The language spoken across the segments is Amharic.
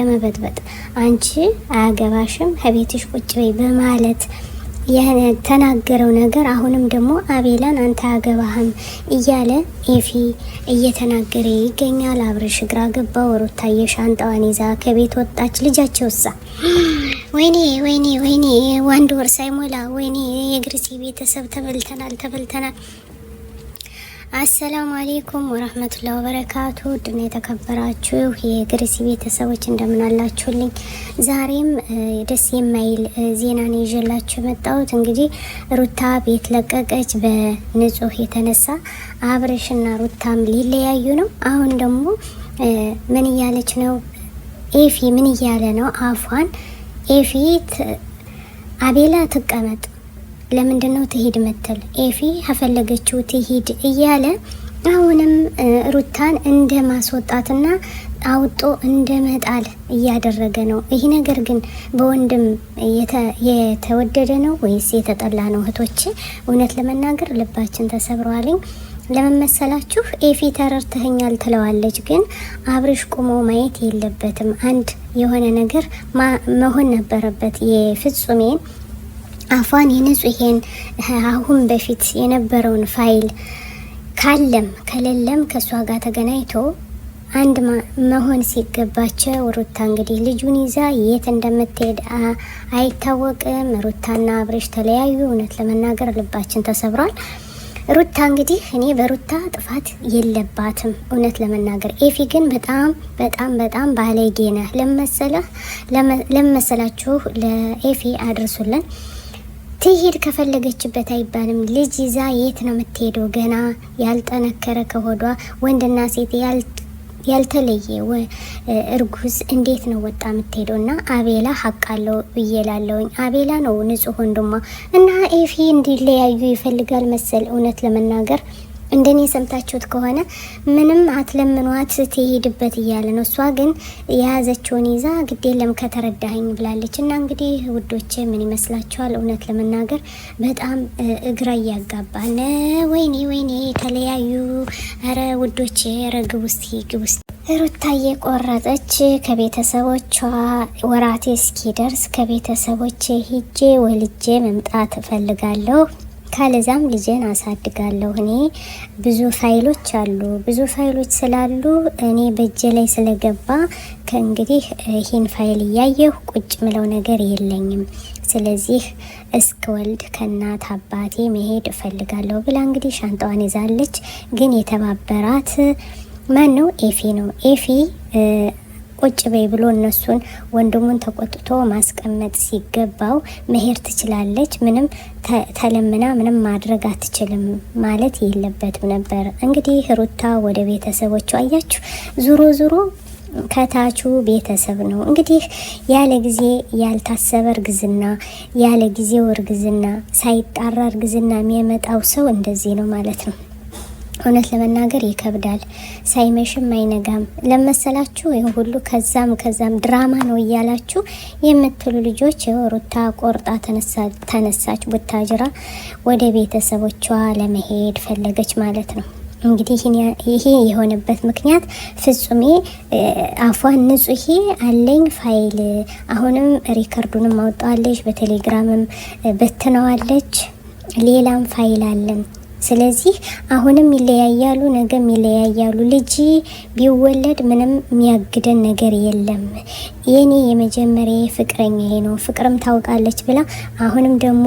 ለመበጥበጥ አንቺ አያገባሽም ከቤትሽ ቁጭ በይ በማለት ተናገረው ነገር አሁንም ደግሞ አቤላን አንተ አያገባህም እያለ ኤፊ እየተናገረ ይገኛል። አብርሽ ግራ ገባው። ሩታዬ ሻንጣዋን ይዛ ከቤት ወጣች። ልጃቸውሳ ወይኔ ወይኔ ወይኔ ዋንድ ወር ሳይሞላ ወይኔ የግርሲ ቤተሰብ ተበልተናል። አሰላሙ አለይኩም ወራህመቱላሂ ወበረካቱ። ድና የተከበራችሁ የግርሲ ቤተሰቦች እንደምን አላችሁልኝ? ዛሬም ደስ የማይል ዜና ነው ይዤላችሁ የመጣሁት። እንግዲህ ሩታ ቤት ለቀቀች በንጹህ የተነሳ አብርሽና ሩታም ሊለያዩ ነው። አሁን ደግሞ ምን እያለች ነው? ኤፊ ምን እያለ ነው? አፏን ኤፊ አቤላ ትቀመጥ ለምንድነው ትሄድ መተል ኤፊ ከፈለገችው ትሄድ እያለ አሁንም ሩታን እንደ ማስወጣትና አውጦ እንደ መጣል እያደረገ ነው። ይህ ነገር ግን በወንድም የተወደደ ነው ወይስ የተጠላ ነው? እህቶች እውነት ለመናገር ልባችን ተሰብሯልኝ። ለመመሰላችሁ ኤፊ ተረርተኛል ትለዋለች፣ ግን አብርሽ ቁሞ ማየት የለበትም። አንድ የሆነ ነገር መሆን ነበረበት። የፍጹሜን አፏን የንጹሄን አሁን በፊት የነበረውን ፋይል ካለም ከሌለም ከሷ ጋር ተገናኝቶ አንድ መሆን ሲገባቸው ሩታ እንግዲህ ልጁን ይዛ የት እንደምትሄድ አይታወቅም። ሩታና አብርሽ ተለያዩ። እውነት ለመናገር ልባችን ተሰብሯል። ሩታ እንግዲህ እኔ በሩታ ጥፋት የለባትም እውነት ለመናገር። ኤፊ ግን በጣም ባለጌ ነህ። ለመሰላችሁ ለኤፊ አድርሱልን። ትሄድ ከፈለገችበት አይባልም። ልጅ ይዛ የት ነው የምትሄደው? ገና ያልጠነከረ ከሆዷ ወንድና ሴት ያልተለየ እርጉዝ እንዴት ነው ወጣ የምትሄደው? እና አቤላ ሀቅ አለው ብዬላለሁኝ። አቤላ ነው ንጹህ ወንድሟ እና ኤፊ እንዲለያዩ ይፈልጋል መሰል። እውነት ለመናገር እንደኔ ሰምታችሁት ከሆነ ምንም አትለምኗት ትሄድበት እያለ ነው። እሷ ግን የያዘችውን ይዛ ግድ የለም ከተረዳኸኝ ብላለች። እና እንግዲህ ውዶቼ ምን ይመስላችኋል? እውነት ለመናገር በጣም እግራ እያጋባን ወይኔ ተለያዩ። ኧረ ውዶቼ ኧረ ግቡስቲ ሩታዬ ቆረጠች። ከቤተሰቦቿ ወራቴ እስኪደርስ ከቤተሰቦቼ ሂጄ ወልጄ መምጣት እፈልጋለሁ፣ ካለዛም ልጄን አሳድጋለሁ። እኔ ብዙ ፋይሎች ስላሉ እኔ በእጄ ላይ ስለገባ ከእንግዲህ ይህን ፋይል እያየሁ ቁጭ ምለው ነገር የለኝም። ስለዚህ እስክወልድ ከእናት አባቴ መሄድ እፈልጋለሁ ብላ እንግዲህ ሻንጣዋን ይዛለች። ግን የተባበራት ማን ነው? ኤፊ ነው። ኤፊ ቁጭ በይ ብሎ እነሱን ወንድሙን ተቆጥቶ ማስቀመጥ ሲገባው መሄድ ትችላለች። ምንም ተለምና ምንም ማድረግ አትችልም ማለት የለበትም ነበር። እንግዲህ ሩታ ወደ ቤተሰቦቹ አያችሁ፣ ዙሮ ከታቹ ቤተሰብ ነው እንግዲህ። ያለ ጊዜ ያልታሰበ እርግዝና፣ ያለ ጊዜው እርግዝና፣ ሳይጣራ እርግዝና የሚያመጣው ሰው እንደዚህ ነው ማለት ነው። እውነት ለመናገር ይከብዳል። ሳይመሽም አይነጋም ለመሰላችሁ። ይሄ ሁሉ ከዛም ድራማ ነው እያላችሁ የምትሉ ልጆች ሩታ ቆርጣ ተነሳች። ቡታጅራ ወደ ቤተሰቦቿ ለመሄድ ፈለገች ማለት ነው። እንግዲህ ይሄ የሆነበት ምክንያት ፍጹሜ አፏን ንጹሄ አለኝ ፋይል አሁንም ሪከርዱንም አውጣለች፣ በቴሌግራምም በትነዋለች። ሌላም ፋይል አለን። ስለዚህ አሁንም ይለያያሉ፣ ነገም ይለያያሉ። ልጅ ቢወለድ ምንም የሚያግደን ነገር የለም። የኔ የመጀመሪያ ፍቅረኛዬ ነው፣ ፍቅርም ታውቃለች ብላ አሁንም ደግሞ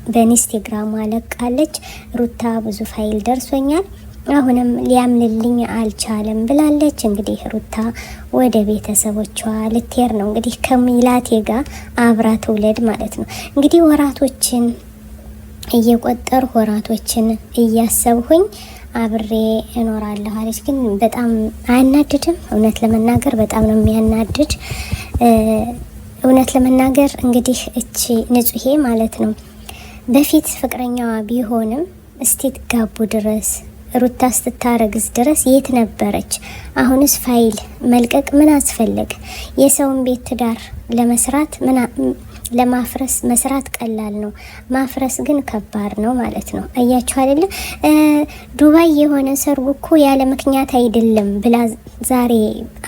በኢንስታግራም አለቃለች። ሩታ ብዙ ፋይል ደርሶኛል፣ አሁንም ሊያምንልኝ አልቻለም ብላለች። እንግዲህ ሩታ ወደ ቤተሰቦቿ ልትሄድ ነው። እንግዲህ ከሚላቴ ጋር አብራ ትውለድ ማለት ነው። እንግዲህ ወራቶችን እየቆጠር ወራቶችን እያሰብሁኝ አብሬ እኖራለሁ አለች። ግን በጣም አያናድድም? እውነት ለመናገር በጣም ነው የሚያናድድ። እውነት ለመናገር እንግዲህ እቺ ንጹሄ ማለት ነው በፊት ፍቅረኛዋ ቢሆንም እስቲጋቡ ድረስ ሩታ ስትታረግዝ ድረስ የት ነበረች? አሁንስ ፋይል መልቀቅ ምን አስፈለገ? የሰውን ቤት ትዳር ለመስራት ለማፍረስ መስራት ቀላል ነው፣ ማፍረስ ግን ከባድ ነው ማለት ነው። አያችሁ አይደለ? ዱባይ የሆነ ሰርጉ እኮ ያለ ምክንያት አይደለም ብላ ዛሬ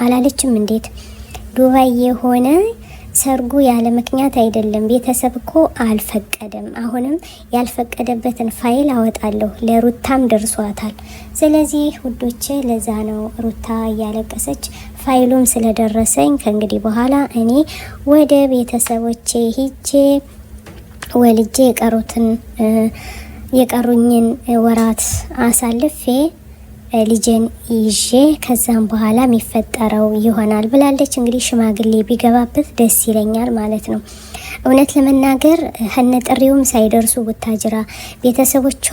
አላለችም? እንዴት ዱባይ የሆነ ሰርጉ ያለ ምክንያት አይደለም። ቤተሰብ እኮ አልፈቀደም። አሁንም ያልፈቀደበትን ፋይል አወጣለሁ። ለሩታም ደርሷታል። ስለዚህ ውዶቼ ለዛ ነው ሩታ እያለቀሰች ፋይሉም ስለደረሰኝ ከእንግዲህ በኋላ እኔ ወደ ቤተሰቦቼ ሂጄ ወልጄ የቀሩኝን ወራት አሳልፌ ልጄን ይዤ ከዛም በኋላ የሚፈጠረው ይሆናል ብላለች። እንግዲህ ሽማግሌ ቢገባበት ደስ ይለኛል ማለት ነው። እውነት ለመናገር ጥሪውም ሳይደርሱ ቡታጅራ ቤተሰቦቿ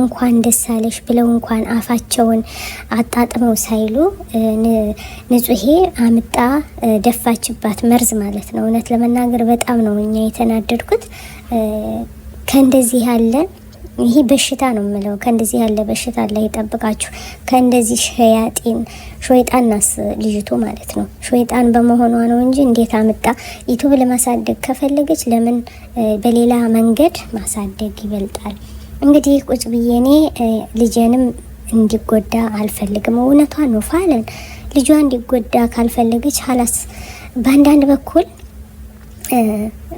እንኳን ደስ አለሽ ብለው እንኳን አፋቸውን አጣጥመው ሳይሉ ንጹሄ አምጣ ደፋችባት መርዝ ማለት ነው። እውነት ለመናገር በጣም ነው እኛ የተናደድኩት። ከእንደዚህ ያለ ይሄ በሽታ ነው የምለው። ከእንደዚህ ያለ በሽታ አላህ ይጠብቃችሁ። ከእንደዚህ ሾይጣንናስ ልጅቱ ማለት ነው። ሾይጣን በመሆኗ ነው እንጂ እንዴት አምጣ ዩቲዩብ ለማሳደግ ከፈለገች ለምን በሌላ መንገድ ማሳደግ ይበልጣል። እንግዲህ ቁጭ ብዬ እኔ ልጄንም እንዲጎዳ አልፈልግም። እውነቷ ነው ፋለን ልጇ እንዲጎዳ ካልፈለገች ሀላስ በአንዳንድ በኩል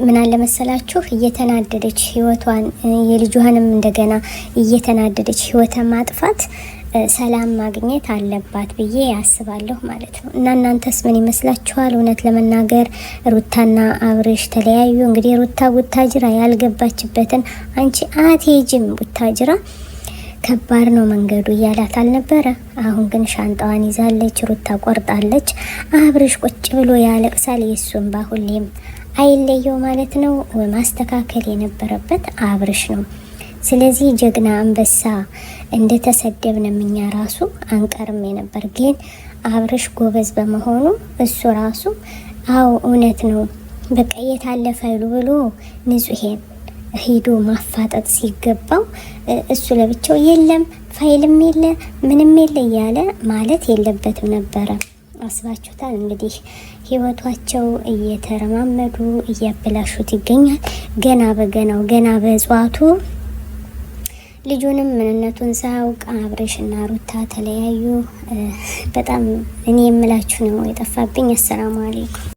ምን አለ መሰላችሁ እየተናደደች ህይወቷን የልጇንም እንደገና እየተናደደች ህይወቷን ማጥፋት ሰላም ማግኘት አለባት ብዬ ያስባለሁ ማለት ነው። እና እናንተስ ምን ይመስላችኋል? እውነት ለመናገር ሩታና አብርሽ ተለያዩ። እንግዲህ ሩታ ቡታጅራ ያልገባችበትን አንቺ አትሄጂም ቡታጅራ ከባድ ነው መንገዱ እያላት አልነበረ? አሁን ግን ሻንጣዋን ይዛለች። ሩታ ቆርጣለች። አብርሽ ቁጭ ብሎ ያለቅሳል። የሱም ባሁሌም አይለየው ማለት ነው። ማስተካከል የነበረበት አብርሽ ነው። ስለዚህ ጀግና አንበሳ እንደተሰደብንም እኛ ራሱ አንቀርም የነበር፣ ግን አብርሽ ጎበዝ በመሆኑ እሱ ራሱ አው እውነት ነው በቃ የታለ ፋይሉ ብሎ ንጹሄን ሂዶ ማፋጠጥ ሲገባው እሱ ለብቻው የለም ፋይልም የለ ምንም የለ እያለ ማለት የለበትም ነበረ። አስባችሁታል? እንግዲህ ህይወታቸው እየተረማመዱ እያበላሹት ይገኛል። ገና በእጽዋቱ ልጁንም ምንነቱን ሳያውቅ አብርሽና ሩታ ተለያዩ። በጣም እኔ የምላችሁ ነው የጠፋብኝ። አሰላሙ አለይኩም።